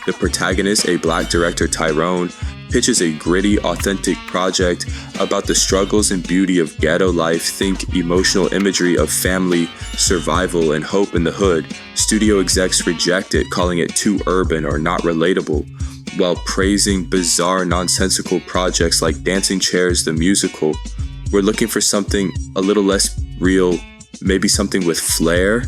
The protagonist, a black director, Tyrone, pitches a gritty, authentic project about the struggles and beauty of ghetto life. Think emotional imagery of family, survival, and hope in the hood. Studio execs reject it, calling it too urban or not relatable, while praising bizarre, nonsensical projects like Dancing Chairs, the musical. We're looking for something a little less real, maybe something with flair.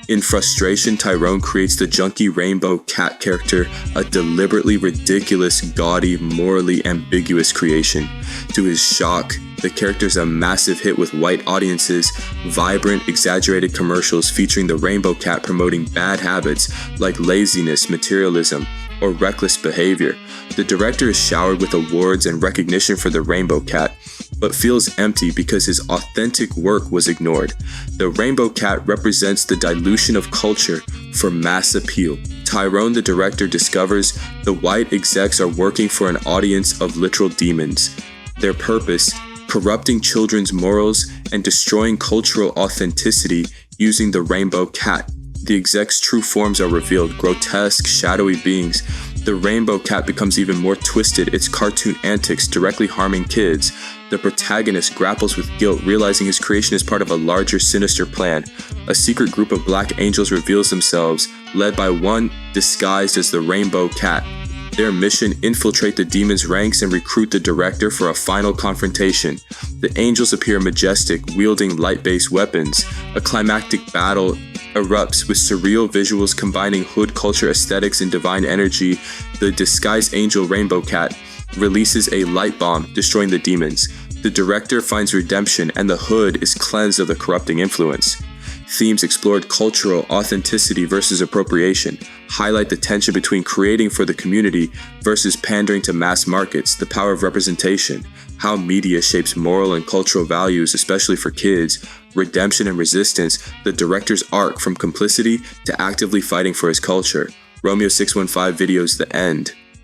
In frustration, Tyrone creates the junky rainbow cat character, a deliberately ridiculous, gaudy, morally ambiguous creation. To his shock, the character's a massive hit with white audiences, vibrant, exaggerated commercials featuring the rainbow cat promoting bad habits like laziness, materialism, or reckless behavior. The director is showered with awards and recognition for the rainbow cat, but feels empty because his authentic work was ignored. The rainbow cat represents the dilution of culture for mass appeal. Tyrone, the director, discovers the white execs are working for an audience of literal demons. Their purpose, corrupting children's morals and destroying cultural authenticity using the rainbow cat. The execs' true forms are revealed, grotesque, shadowy beings. The rainbow cat becomes even more twisted, its cartoon antics directly harming kids. The protagonist grapples with guilt, realizing his creation is part of a larger, sinister plan. A secret group of black angels reveals themselves, led by one disguised as the rainbow cat. Their mission, infiltrate the demons' ranks and recruit the director for a final confrontation. The angels appear majestic, wielding light-based weapons. A climactic battle erupts with surreal visuals combining hood culture aesthetics and divine energy. The disguised angel rainbow cat releases a light bomb, destroying the demons. The director finds redemption, and the hood is cleansed of the corrupting influence. Themes explored cultural authenticity versus appropriation, highlight the tension between creating for the community versus pandering to mass markets, the power of representation, how media shapes moral and cultural values, especially for kids, redemption and resistance, the director's arc from complicity to actively fighting for his culture. Romeo 615 videos The End.